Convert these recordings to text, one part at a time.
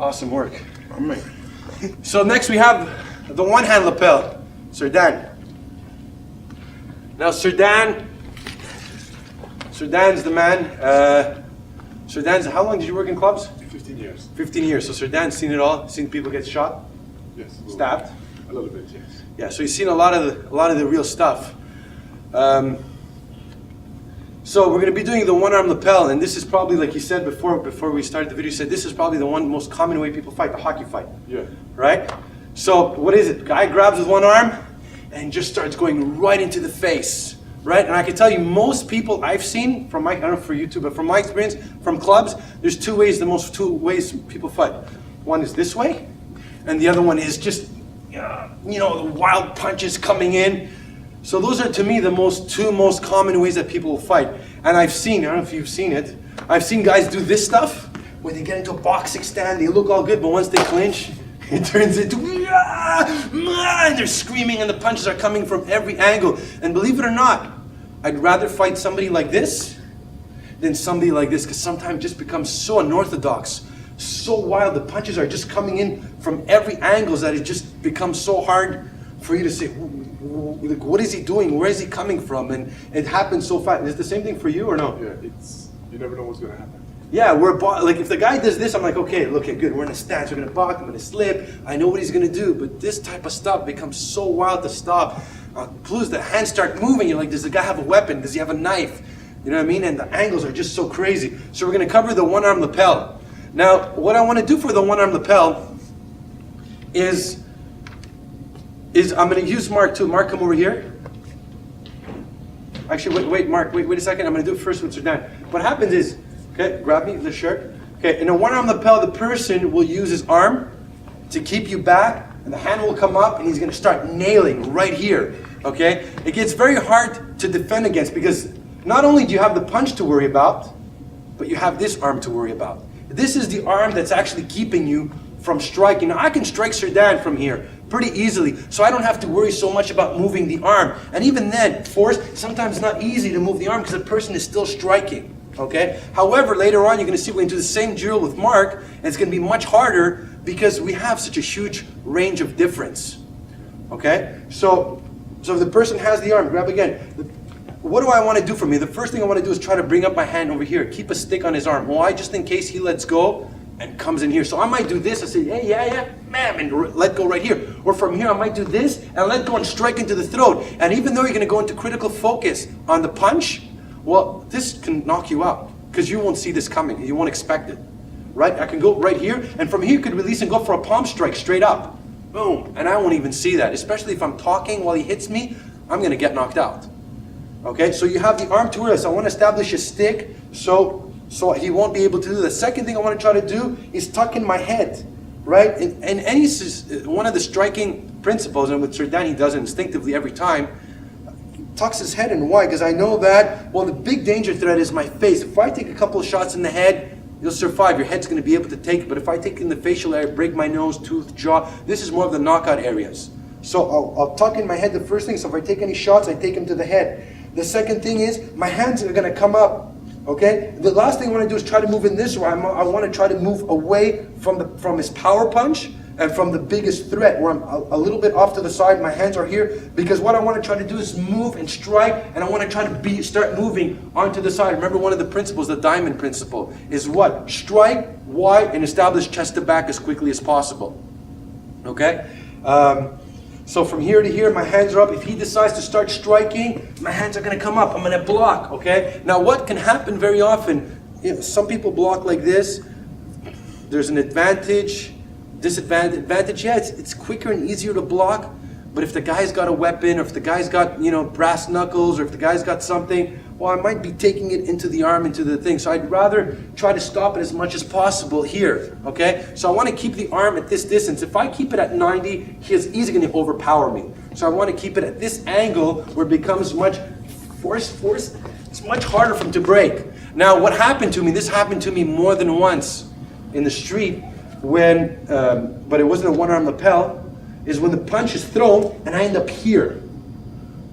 Awesome work. Oh, man. So next we have the one-hand lapel, Sir Now Sir Dan's the man. Sir Dan's, how long did you work in clubs? 15 years. 15 years. So Sir Dan's seen it all. Seen people get shot, Yes. stabbed. A little bit, yes. Yeah. So he's seen a lot of the real stuff. So we're going to be doing the one-arm lapel, and this is probably, like you said before we started the video, you said this is probably the most common way people fight, the hockey fight. Yeah. Right? So what is it? Guy grabs with one arm and just starts going right into the face. Right? And I can tell you, most people I've seen from my, I don't know for you too, but from my experience from clubs, there's two ways people fight. One is this way, and the other one is just, you know, the wild punches coming in. So those are, to me, the two most common ways that people will fight. And I've seen, I don't know if you've seen it, I've seen guys do this stuff, where they get into a boxing stand, they look all good, but once they clinch, it turns into, and they're screaming and the punches are coming from every angle. And believe it or not, I'd rather fight somebody like this than somebody like this, because sometimes it just becomes so unorthodox, so wild. The punches are just coming in from every angle that it just becomes so hard for you to say, what is he doing? Where is he coming from? And it happens so fast. Is it the same thing for you or no? Yeah, you never know what's going to happen. Yeah, like if the guy does this, I'm like, okay, good, we're in a stance, we're going to box, I'm going to slip, I know what he's going to do, but this type of stuff becomes so wild to stop. Plus the hands start moving, you're like, does the guy have a weapon? Does he have a knife? You know what I mean? And the angles are just so crazy. So we're going to cover the one-arm lapel. Now, what I want to do for the one-arm lapel is I'm going to use Mark too. Mark, come over here. Actually, wait, Mark, wait a second. I'm going to do it first with Sir Dan. What happens is, okay, grab me the shirt. Okay, in a one-arm lapel, the person will use his arm to keep you back, and the hand will come up, and he's going to start nailing right here. Okay, it gets very hard to defend against, because not only do you have the punch to worry about, but you have this arm to worry about. This is the arm that's actually keeping you from striking. Now, I can strike Sir Dan from here pretty easily, so I don't have to worry so much about moving the arm. And even then, sometimes it's not easy to move the arm because the person is still striking. Okay. However, later on, you're going to see we're going to do the same drill with Mark, and it's going to be much harder because we have such a huge range of difference. Okay. So if the person has the arm, grab again. What do I want to do for me? The first thing I want to do is try to bring up my hand over here, keep a stick on his arm. Why? Just in case he lets go and comes in here. So I might do this, I say, hey, yeah, ma'am, and let go right here. Or from here, I might do this and let go and strike into the throat. And even though you're going to go into critical focus on the punch, well, this can knock you out because you won't see this coming. You won't expect it, right? I can go right here, and from here you could release and go for a palm strike straight up. Boom, and I won't even see that. Especially if I'm talking while he hits me, I'm going to get knocked out. Okay, so you have the arm to worry. So I want to establish a stick so he won't be able to do that. The second thing I want to try to do is tuck in my head, right? And any one of the striking principles, and with Sir Dan he does it instinctively every time, tucks his head in. Why? Because I know that, well, the big danger threat is my face. If I take a couple of shots in the head, you'll survive. Your head's going to be able to take it. But if I take in the facial area, break my nose, tooth, jaw, this is more of the knockout areas. So I'll tuck in my head the first thing. So if I take any shots, I take them to the head. The second thing is my hands are going to come up. Okay. The last thing I want to do is try to move in this way. I want to try to move away from his power punch and from the biggest threat, where I'm a little bit off to the side. My hands are here, because what I want to try to do is move and strike, and I want to try to start moving onto the side. Remember, one of the principles, the diamond principle, is what? Strike wide and establish chest to back as quickly as possible. Okay. So from here to here, my hands are up. If he decides to start striking, my hands are going to come up. I'm going to block, okay? Now, what can happen very often, some people block like this. There's an advantage, disadvantage. Yeah, it's quicker and easier to block. But if the guy's got a weapon, or if the guy's got, brass knuckles, or if the guy's got something, well, I might be taking it into the arm, into the thing. So I'd rather try to stop it as much as possible here, okay? So I want to keep the arm at this distance. If I keep it at 90, he's easily going to overpower me. So I want to keep it at this angle where it becomes much force. It's much harder for him to break. Now, what happened to me, this happened to me more than once in the street when, but it wasn't a one-arm lapel, is when the punch is thrown and I end up here,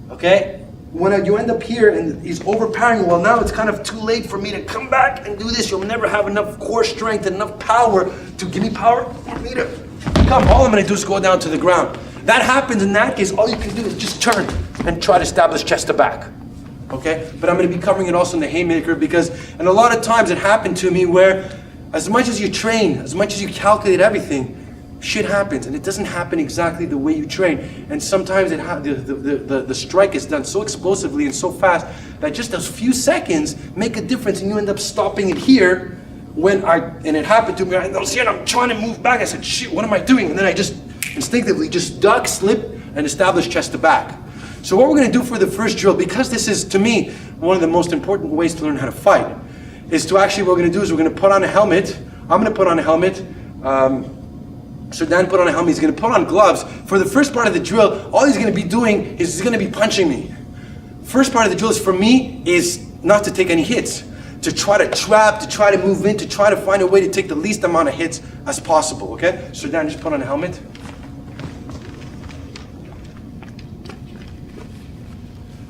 okay? when you end up here and he's overpowering, well, now it's kind of too late for me to come back and do this. You'll never have enough core strength and enough power to give me power for me to come. All I'm going to do is go down to the ground. That happens in that case, all you can do is just turn and try to establish chest to back. Okay? But I'm going to be covering it also in the haymaker because, and a lot of times it happened to me where as much as you train, as much as you calculate everything, shit happens, and it doesn't happen exactly the way you train. And sometimes the strike is done so explosively and so fast that just those few seconds make a difference, and you end up stopping it here. And it happened to me, I was here and I'm trying to move back. I said, shit, what am I doing? And then I just instinctively just duck, slip, and establish chest to back. So what we're going to do for the first drill, because this is, to me, one of the most important ways to learn how to fight, is to actually, what we're going to do is we're going to put on a helmet. I'm going to put on a helmet. So Dan put on a helmet, he's going to put on gloves. For the first part of the drill, all he's going to be doing is he's going to be punching me. First part of the drill is, for me, is not to take any hits. To try to trap, to try to move in, to try to find a way to take the least amount of hits as possible, okay? So Dan, just put on a helmet.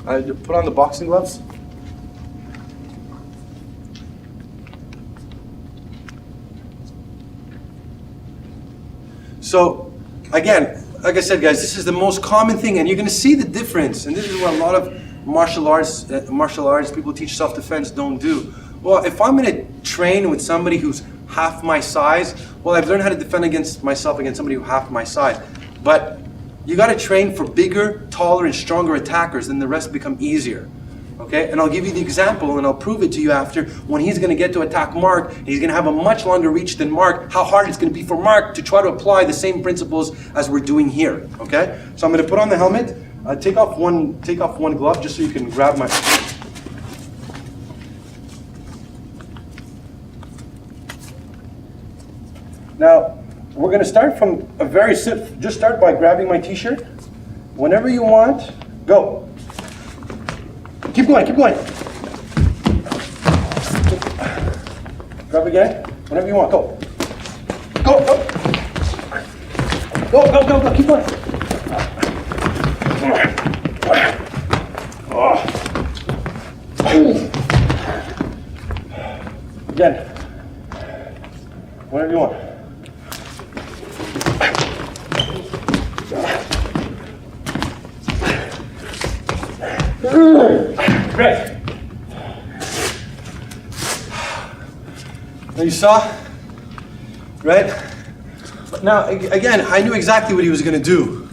Put on the boxing gloves. So, again, like I said, guys, this is the most common thing, and you're going to see the difference. And this is what a lot of martial arts people teach self-defense don't do. Well, if I'm going to train with somebody who's half my size, well, I've learned how to defend against myself against somebody who's half my size. But you got to train for bigger, taller, and stronger attackers, then the rest become easier. Okay, and I'll give you the example and I'll prove it to you after. When he's going to get to attack Mark, he's going to have a much longer reach than Mark, how hard it's going to be for Mark to try to apply the same principles as we're doing here. Okay, so I'm going to put on the helmet, take off one glove just so you can grab my... Now, we're going to start from a very simple, just start by grabbing my t-shirt. Whenever you want, go. Keep going, keep going. Grab again, whenever you want, go. Go, go. Go, go, go, go, keep going. Again, whenever you want. Great. Now you saw, right? But now, again, I knew exactly what he was going to do.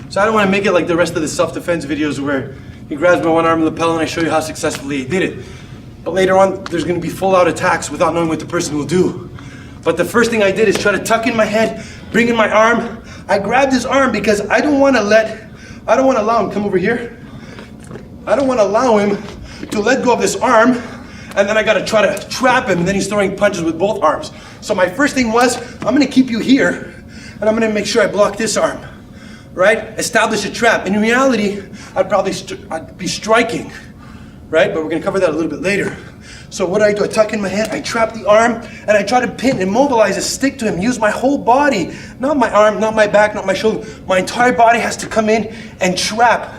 So I don't want to make it like the rest of the self-defense videos where he grabs my one arm lapel and I show you how successfully he did it. But later on, there's going to be full-out attacks without knowing what the person will do. But the first thing I did is try to tuck in my head, bring in my arm. I grabbed his arm because I don't want to allow him, come over here. I don't want to allow him to let go of this arm, and then I got to try to trap him, and then he's throwing punches with both arms. So my first thing was, I'm going to keep you here, and I'm going to make sure I block this arm, right? Establish a trap. In reality, I'd be striking, right? But we're going to cover that a little bit later. So what do? I tuck in my head, I trap the arm, and I try to pin, immobilize a stick to him, use my whole body, not my arm, not my back, not my shoulder. My entire body has to come in and trap.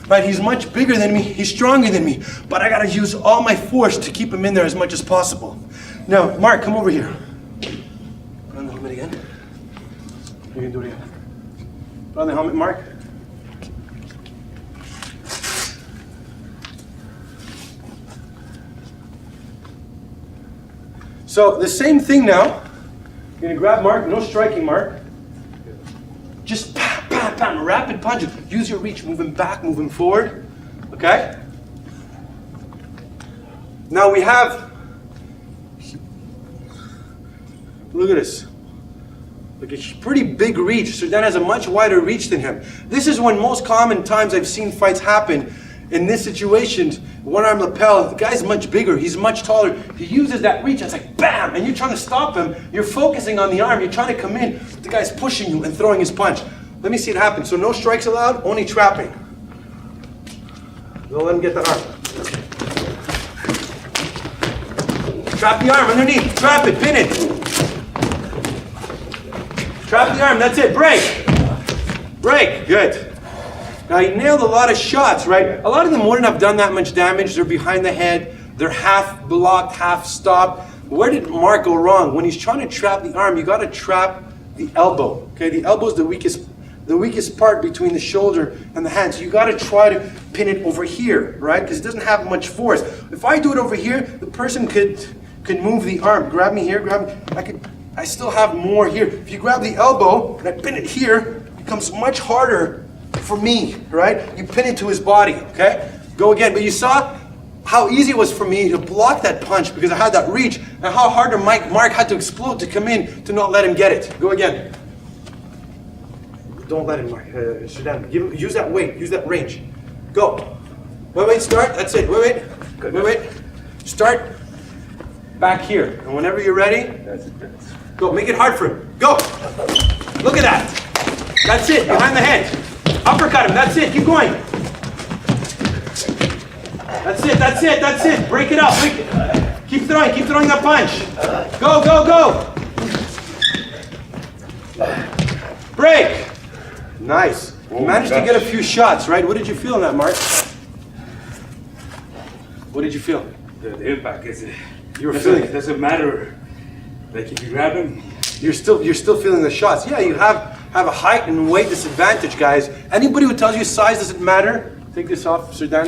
Right, he's much bigger than me, he's stronger than me, but I gotta use all my force to keep him in there as much as possible. Now, Mark, come over here. Put on the helmet again. You can do it again. Put on the helmet, Mark. So, the same thing now. You're gonna grab Mark, no striking, Mark. Just bam, bam, bam, rapid punches. Use your reach, moving back, moving forward. Okay? Now we have, look at this. Like a pretty big reach. So Dan has a much wider reach than him. This is when most common times I've seen fights happen. In this situation, one arm lapel, the guy's much bigger, he's much taller. He uses that reach, it's like bam, and you're trying to stop him. You're focusing on the arm, you're trying to come in. The guy's pushing you and throwing his punch. Let me see it happen. So no strikes allowed, only trapping. Don't let him get that arm. Trap the arm underneath, trap it, pin it. Trap the arm, that's it, break. Break, good. Now he nailed a lot of shots, right? A lot of them wouldn't have done that much damage. They're behind the head. They're half blocked, half stopped. Where did Mark go wrong? When he's trying to trap the arm, you got to trap the elbow. Okay, the elbow is the weakest part between the shoulder and the hand. So you got to try to pin it over here, right? Because it doesn't have much force. If I do it over here, the person could move the arm. Grab me here, grab me. I still have more here. If you grab the elbow and I pin it here, it becomes much harder for me, right? You pin it to his body, okay? Go again. But you saw how easy it was for me to block that punch because I had that reach, and how harder Mark had to explode to come in to not let him get it. Go again. Don't let him, Mark. Sit down. Use that weight. Use that range. Go. Wait. Start. That's it. Wait. Wait. Start back here. And whenever you're ready, go. Make it hard for him. Go. Look at that. That's it. Behind the head. Uppercut him. That's it. Keep going. That's it. Break it up. Keep throwing that punch. Go. Break. Nice. You managed to get a few shots, right? What did you feel in that, Mark? What did you feel? The impact is it. You were feeling it. Doesn't matter. Like if you grab him, You're still feeling the shots. Yeah, you have a height and weight disadvantage, guys. Anybody who tells you size doesn't matter, take this off, Sir Dan.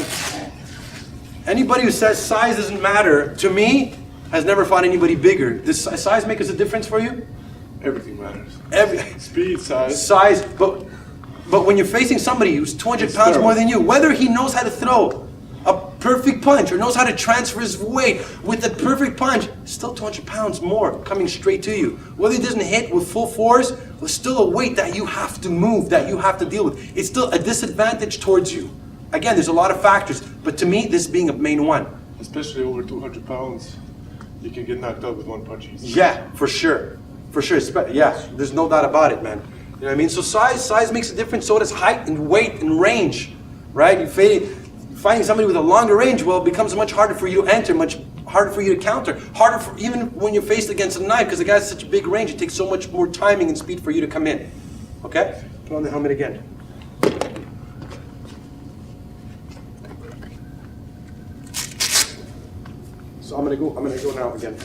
Anybody who says size doesn't matter, to me, has never fought anybody bigger. Does size make us a difference for you? Everything matters. Speed, size, but when you're facing somebody who's 200 pounds more than you, whether he knows how to throw a perfect punch or knows how to transfer his weight with the perfect punch, still 200 pounds more coming straight to you. Whether he doesn't hit with full force, there's still a weight that you have to move, that you have to deal with. It's still a disadvantage towards you. Again, there's a lot of factors, but to me, this being a main one. Especially over 200 pounds, you can get knocked out with one punch easy. Yeah, for sure. Yeah, there's no doubt about it, man. You know what I mean? So size makes a difference, so does height and weight and range, right? You finding somebody with a longer range, well, it becomes much harder for you to enter, much harder for you to counter, harder for even when you're faced against a knife, because the guy has such a big range, it takes so much more timing and speed for you to come in. Okay? Put on the helmet again. So I'm gonna go now again.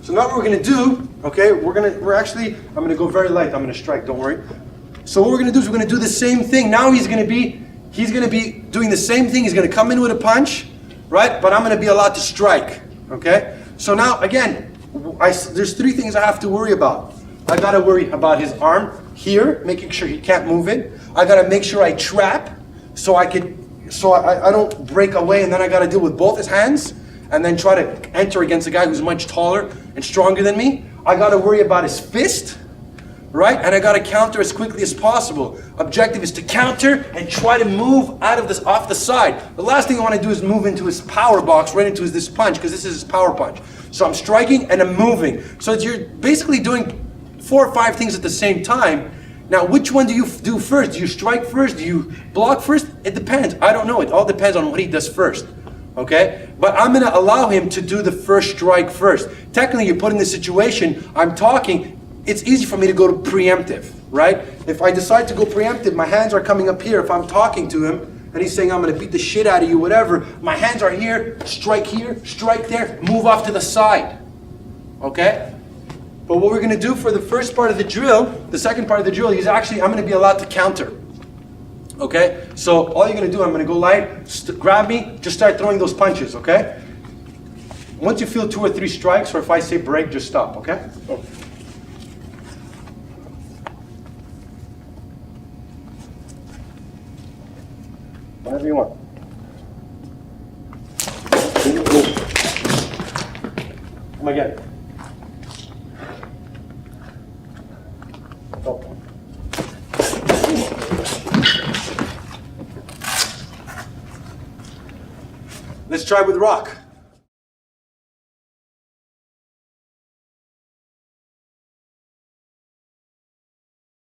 So now what we're gonna do, okay, I'm gonna go very light, I'm gonna strike, don't worry. So what we're gonna do is we're gonna do the same thing. Now he's gonna be doing the same thing. He's gonna come in with a punch, right? But I'm gonna be allowed to strike, okay? So now, again, there's three things I have to worry about. I gotta worry about his arm here, making sure he can't move it. I gotta make sure I trap, so I don't break away, and then I gotta deal with both his hands, and then try to enter against a guy who's much taller and stronger than me. I gotta worry about his fist, right? And I gotta counter as quickly as possible. Objective is to counter and try to move off the side. The last thing I wanna do is move into his power box, right into this punch, because this is his power punch. So I'm striking and I'm moving. So you're basically doing 4 or 5 things at the same time. Now, which one do you do first? Do you strike first? Do you block first? It depends. I don't know. It all depends on what he does first. Okay? But I'm going to allow him to do the first strike first. Technically, you're put in this situation, I'm talking, it's easy for me to go to preemptive, right? If I decide to go preemptive, my hands are coming up here. If I'm talking to him, and he's saying, I'm going to beat the shit out of you, whatever, my hands are here, strike there, move off to the side. Okay? But what we're going to do for the first part of the drill, the second part of the drill, is actually, I'm going to be allowed to counter. Okay? So all you're going to do, I'm going to go light, grab me, just start throwing those punches, okay? Once you feel 2 or 3 strikes, or if I say break, just stop, okay? Oh. Whatever you want. Come again. Oh. Let's try with rock.